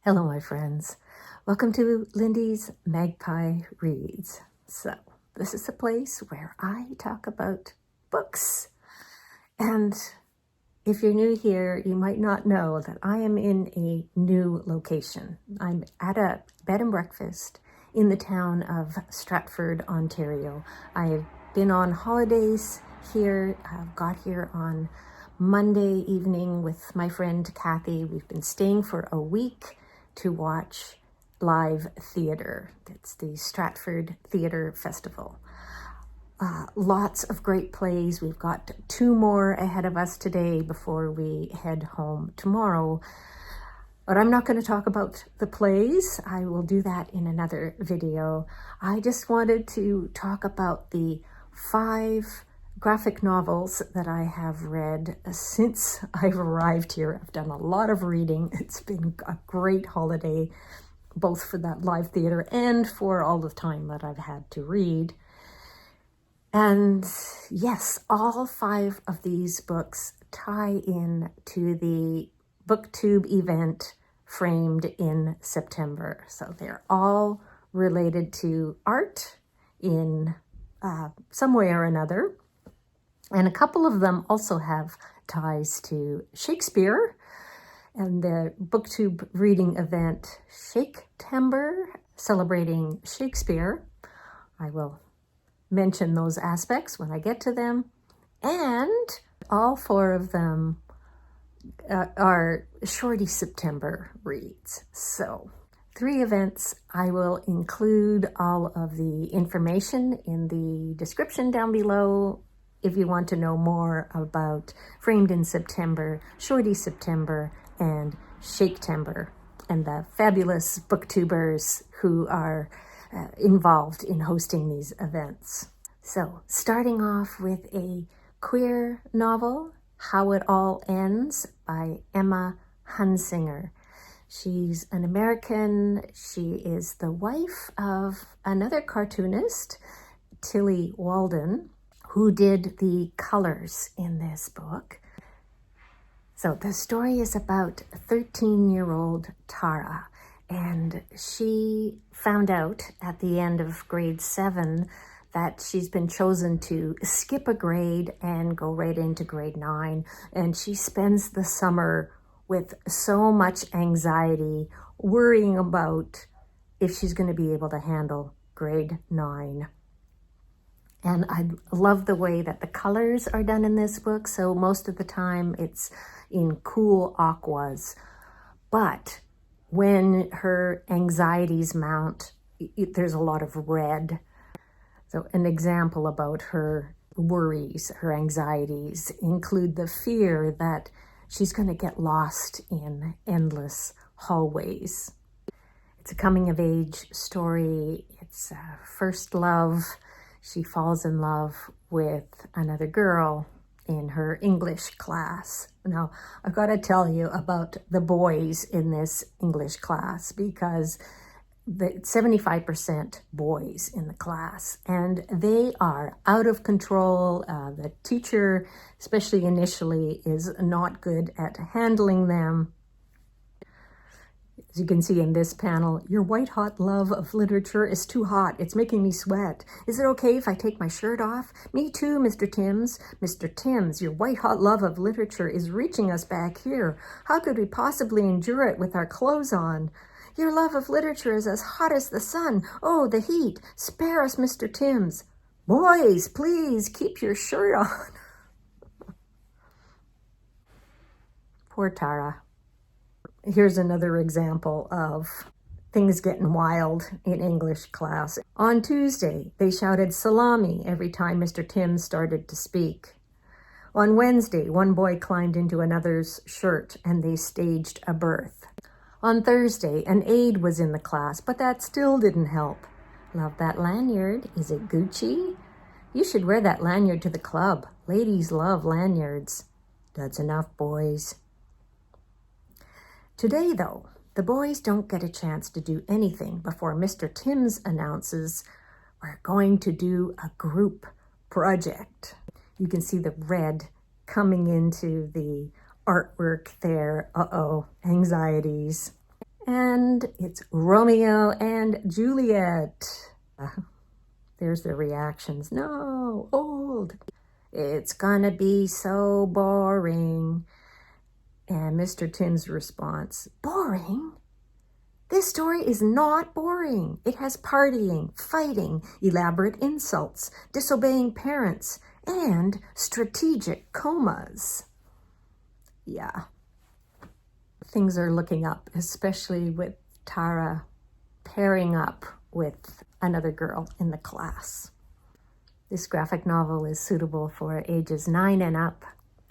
Hello, my friends. Welcome to Lindy's Magpie Reads. So, this is a place where I talk about books. And if you're new here, you might not know that I am in a new location. I'm at a bed and breakfast in the town of Stratford, Ontario. I have been on holidays here. I've got here on Monday evening with my friend Kathy. We've been staying for a week to watch live theater. It's the Stratford Theatre Festival. Lots of great plays. We've got 2 more ahead of us today before we head home tomorrow. But I'm not going to talk about the plays. I will do that in another video. I just wanted to talk about the 5 graphic novels that I have read since I've arrived here. I've done a lot of reading. It's been a great holiday, both for that live theater and for all the time that I've had to read. And yes, all 5 of these books tie in to the booktube event framed in September. So they're all related to art in some way or another. And a couple of them also have ties to Shakespeare and the booktube reading event Shaktember, celebrating Shakespeare. I will mention those aspects when I get to them. And all 4 of them are shorty September reads. So 3 events. I will include all of the information in the description down below if you want to know more about Framed in September, Shorty September, and Shaktember, and the fabulous booktubers who are involved in hosting these events. So, starting off with a queer novel, How It All Ends by Emma Hunsinger. She's an American. She is the wife of another cartoonist, Tilly Walden, who did the colors in this book. So the story is about 13-year-old Tara, and she found out at the end of grade 7 that she's been chosen to skip a grade and go right into grade 9, and she spends the summer with so much anxiety, worrying about if she's going to be able to handle grade 9. And I love the way that the colors are done in this book. So most of the time it's in cool aquas. But when her anxieties mount, there's a lot of red. So an example about her worries, her anxieties, include the fear that she's going to get lost in endless hallways. It's a coming-of-age story. It's first love. She falls in love with another girl in her English class. Now, I've got to tell you about the boys in this English class, because the 75% boys in the class, and they are out of control. The teacher, especially initially, is not good at handling them. As you can see in this panel, your white-hot love of literature is too hot. It's making me sweat. Is it okay if I take my shirt off? Me too, Mr. Timms. Mr. Timms, your white-hot love of literature is reaching us back here. How could we possibly endure it with our clothes on? Your love of literature is as hot as the sun. Oh, the heat. Spare us, Mr. Timms. Boys, please keep your shirt on. Poor Tara. Here's another example of things getting wild in English class. On Tuesday, they shouted salami every time Mr. Timms started to speak. On Wednesday, one boy climbed into another's shirt and they staged a birth. On Thursday, an aide was in the class, but that still didn't help. Love that lanyard. Is it Gucci? You should wear that lanyard to the club. Ladies love lanyards. That's enough, boys. Today, though, the boys don't get a chance to do anything before Mr. Timms announces, we're going to do a group project. You can see the red coming into the artwork there. Uh-oh, anxieties. And it's Romeo and Juliet. There's the reactions. No, old. It's gonna be so boring. And Mr. Tim's response, boring? This story is not boring. It has partying, fighting, elaborate insults, disobeying parents, and strategic comas. Yeah. Things are looking up, especially with Tara pairing up with another girl in the class. This graphic novel is suitable for ages 9 and up.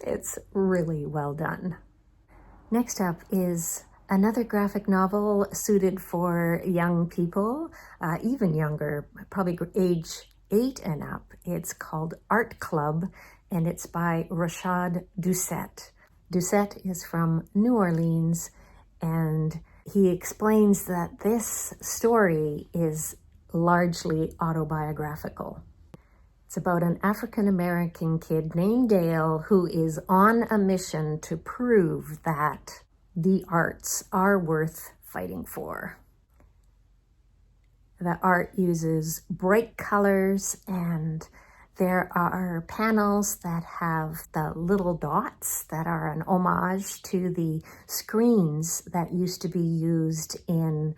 It's really well done. Next up is another graphic novel suited for young people, even younger, probably age 8 and up. It's called Art Club, and it's by Rashad Doucet. Doucet is from New Orleans, and he explains that this story is largely autobiographical. It's about an African-American kid named Dale who is on a mission to prove that the arts are worth fighting for. The art uses bright colors, and there are panels that have the little dots that are an homage to the screens that used to be used in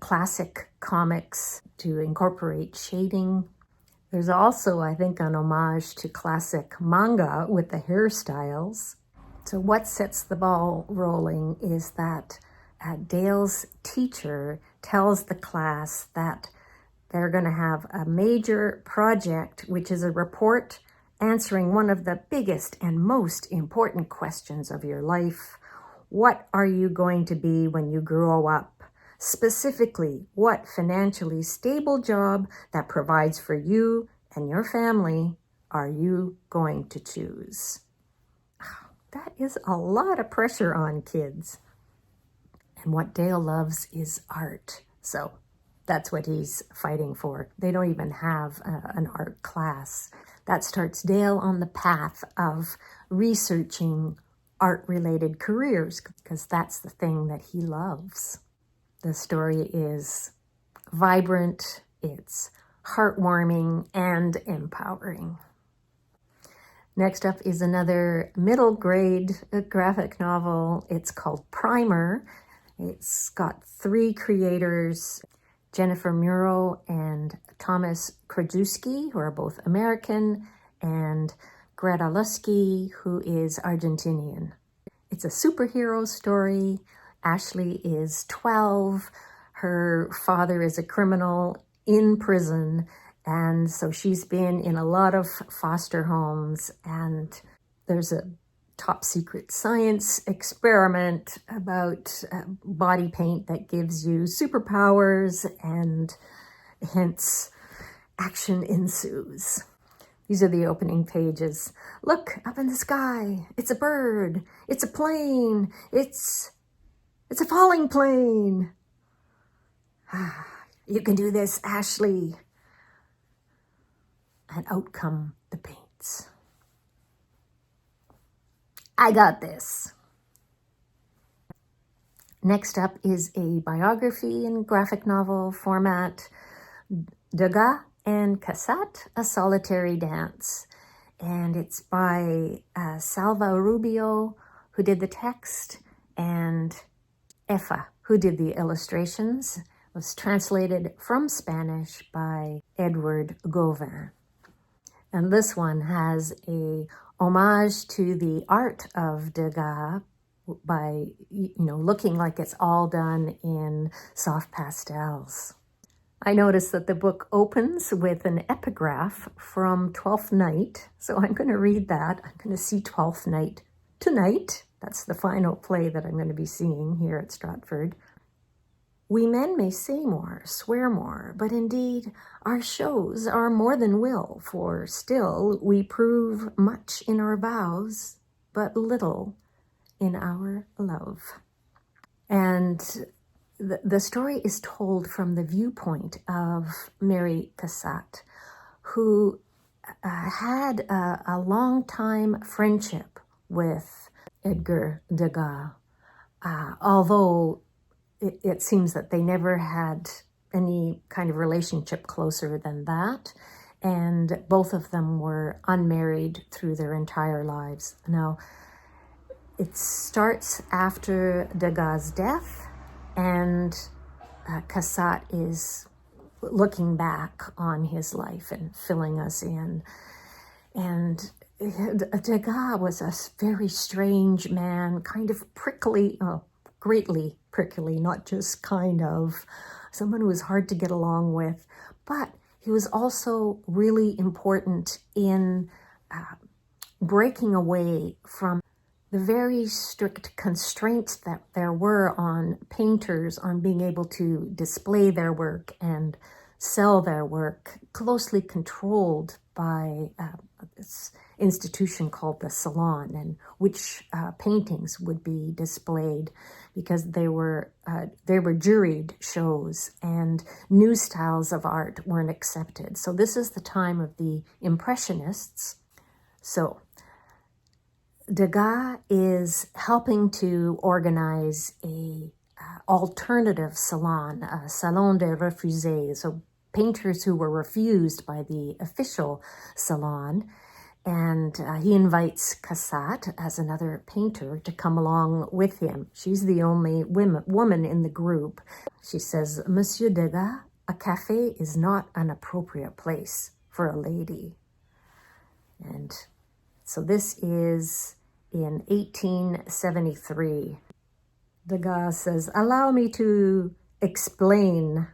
classic comics to incorporate shading. There's also, I think, an homage to classic manga with the hairstyles. So what sets the ball rolling is that Dale's teacher tells the class that they're going to have a major project, which is a report answering one of the biggest and most important questions of your life. What are you going to be when you grow up? Specifically, what financially stable job that provides for you and your family are you going to choose? That is a lot of pressure on kids. And what Dale loves is art. So that's what he's fighting for. They don't even have an art class. That starts Dale on the path of researching art-related careers, because that's the thing that he loves. The story is vibrant, it's heartwarming, and empowering. Next up is another middle grade graphic novel. It's called Primer. It's got 3 creators, Jennifer Muro and Thomas Krajewski, who are both American, and Gretel Lusky, who is Argentinian. It's a superhero story. Ashley is 12. Her father is a criminal in prison, and so she's been in a lot of foster homes, and there's a top secret science experiment about body paint that gives you superpowers, and hence action ensues. These are the opening pages. Look, up in the sky. It's a bird. It's a plane. It's a falling plane. You can do this, Ashley. And out come the paints. I got this. Next up is a biography in graphic novel format, Degas and Cassatt, A Solitary Dance. And it's by Salva Rubio, who did the text, and Efa, who did the illustrations. It was translated from Spanish by Edward Gauvin. And this one has a homage to the art of Degas by, looking like it's all done in soft pastels. I noticed that the book opens with an epigraph from Twelfth Night, so I'm going to read that. I'm going to see Twelfth Night tonight. That's the final play that I'm going to be seeing here at Stratford. We men may say more, swear more, but indeed our shows are more than will, for still we prove much in our vows, but little in our love. And the story is told from the viewpoint of Mary Cassatt, who had a long-time friendship with Edgar Degas, although it seems that they never had any kind of relationship closer than that. And both of them were unmarried through their entire lives. Now, it starts after Degas' death, and Cassatt is looking back on his life and filling us in. And Degas was a very strange man, kind of prickly, greatly prickly, not just kind of, someone who was hard to get along with. But he was also really important in breaking away from the very strict constraints that there were on painters on being able to display their work and sell their work, closely controlled by this institution called the Salon, and which paintings would be displayed, because they were juried shows and new styles of art weren't accepted. So this is the time of the Impressionists. So Degas is helping to organize a alternative salon, a salon des refusés, so painters who were refused by the official salon. And he invites Cassatt, as another painter, to come along with him. She's the only woman in the group. She says, "Monsieur Degas, a cafe is not an appropriate place for a lady." And so this is in 1873. Degas says, "Allow me to explain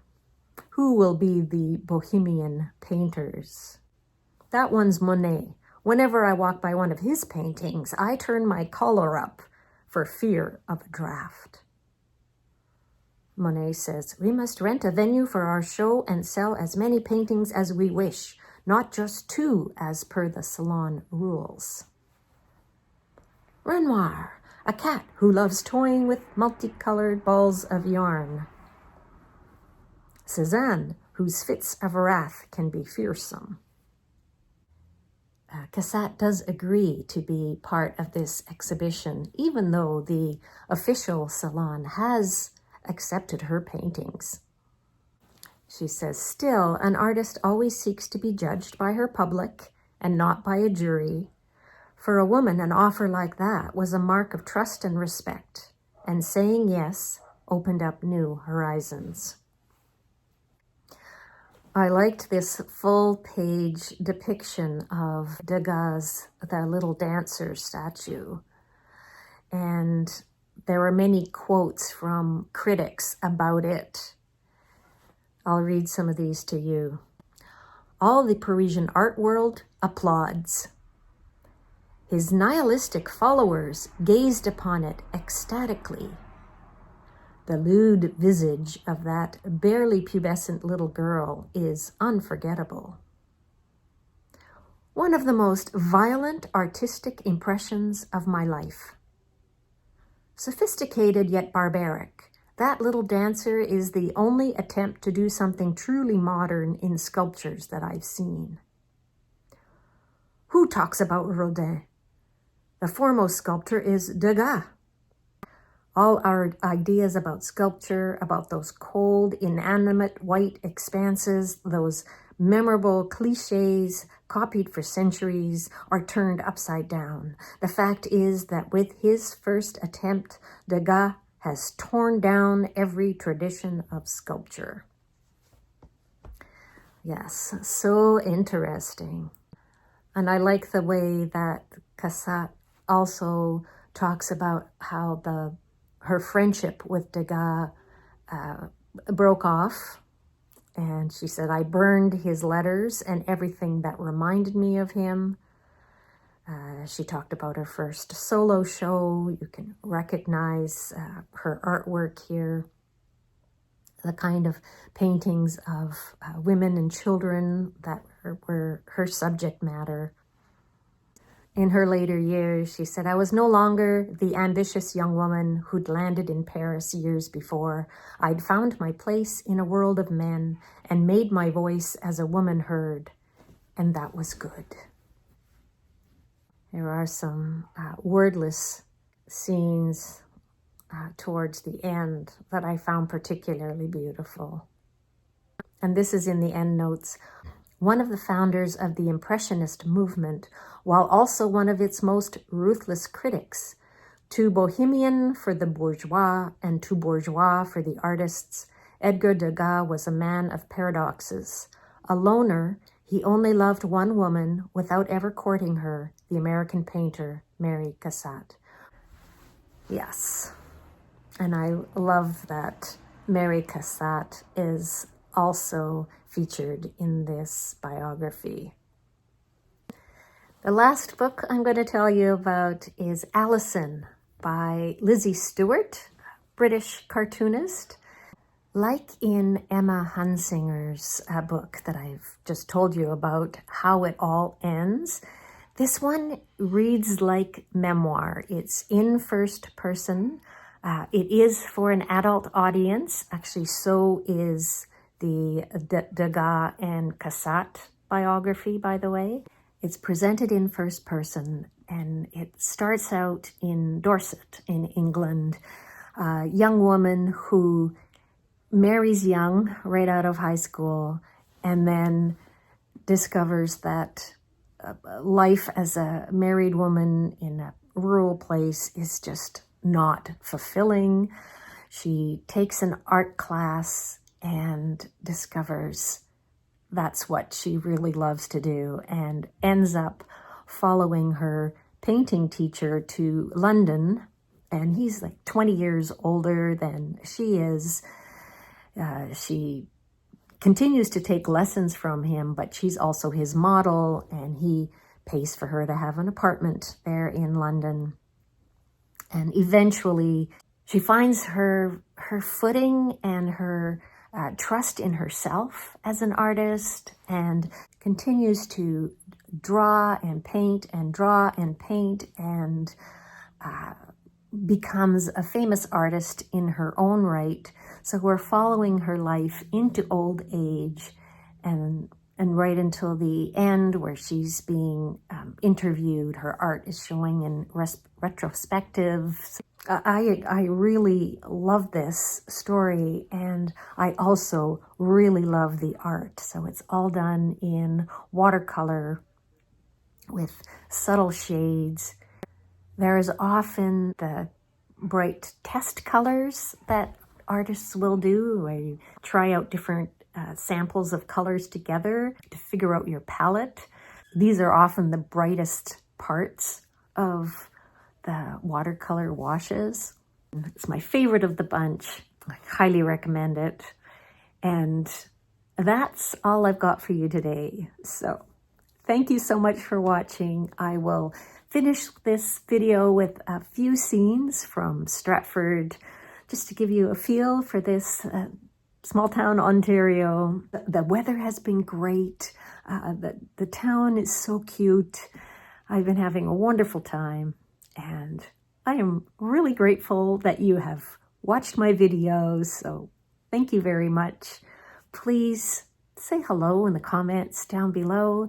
who will be the Bohemian painters. That one's Monet. Whenever I walk by one of his paintings, I turn my collar up for fear of a draft." Monet says, "We must rent a venue for our show and sell as many paintings as we wish, not just 2 as per the salon rules." Renoir, a cat who loves toying with multicolored balls of yarn. Cézanne, whose fits of wrath can be fearsome. Cassatt does agree to be part of this exhibition, even though the official salon has accepted her paintings. She says, "Still, an artist always seeks to be judged by her public and not by a jury. For a woman, an offer like that was a mark of trust and respect, and saying yes opened up new horizons." I liked this full-page depiction of Degas, the little dancer statue. And there were many quotes from critics about it. I'll read some of these to you. "All the Parisian art world applauds. His nihilistic followers gazed upon it ecstatically. The lewd visage of that barely pubescent little girl is unforgettable. One of the most violent artistic impressions of my life. Sophisticated yet barbaric, that little dancer is the only attempt to do something truly modern in sculptures that I've seen. Who talks about Rodin? The foremost sculptor is Degas. All our ideas about sculpture, about those cold, inanimate white expanses, those memorable cliches copied for centuries, are turned upside down. The fact is that with his first attempt, Degas has torn down every tradition of sculpture." Yes, so interesting. And I like the way that Cassatt also talks about how her friendship with Degas broke off. And she said, "I burned his letters and everything that reminded me of him." She talked about her first solo show. You can recognize her artwork here. The kind of paintings of women and children that were her subject matter. In her later years, she said, "I was no longer the ambitious young woman who'd landed in Paris years before. I'd found my place in a world of men and made my voice as a woman heard, and that was good." There are some wordless scenes towards the end that I found particularly beautiful. And this is in the end notes. One of the founders of the Impressionist movement, while also one of its most ruthless critics, too bohemian for the bourgeois and too bourgeois for the artists, Edgar Degas was a man of paradoxes. A loner, he only loved one woman without ever courting her, the American painter, Mary Cassatt. Yes, and I love that Mary Cassatt is also featured in this biography. The last book I'm going to tell you about is Alison by Lizzy Stewart, British cartoonist. Like in Emma Hunsinger's book that I've just told you about, How It All Ends, this one reads like memoir. It's in first person. It is for an adult audience. Actually, so is the Degas and Cassatt biography, by the way. It's presented in first person, and it starts out in Dorset in England. A young woman who marries young, right out of high school, and then discovers that life as a married woman in a rural place is just not fulfilling. She takes an art class and discovers that's what she really loves to do, and ends up following her painting teacher to London, and he's like 20 years older than she is. She continues to take lessons from him, but she's also his model, and he pays for her to have an apartment there in London. And eventually she finds her footing and her trust in herself as an artist, and continues to draw and paint and draw and paint, and becomes a famous artist in her own right. So we're following her life into old age, and right until the end, where she's being interviewed. Her art is showing in retrospective. I really love this story, and I also really love the art. So it's all done in watercolor with subtle shades. There is often the bright test colors that artists will do, where you try out different samples of colors together to figure out your palette. These are often the brightest parts of the watercolor washes. It's my favorite of the bunch. I highly recommend it. And that's all I've got for you today. So thank you so much for watching. I will finish this video with a few scenes from Stratford, just to give you a feel for this small town, Ontario. The weather has been great. The town is so cute. I've been having a wonderful time, and I am really grateful that you have watched my videos. So thank you very much. Please say hello in the comments down below.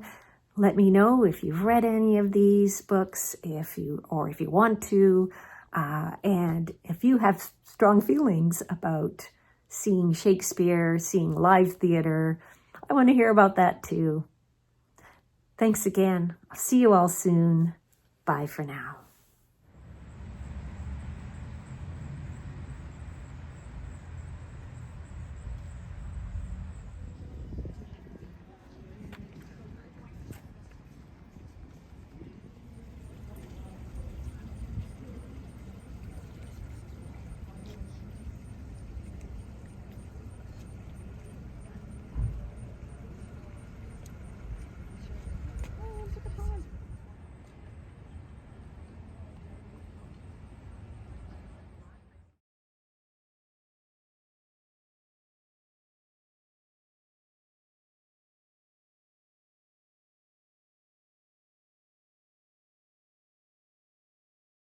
Let me know if you've read any of these books, if you want to, and if you have strong feelings about seeing Shakespeare, seeing live theater. I want to hear about that too. Thanks again. I'll see you all soon. Bye for now.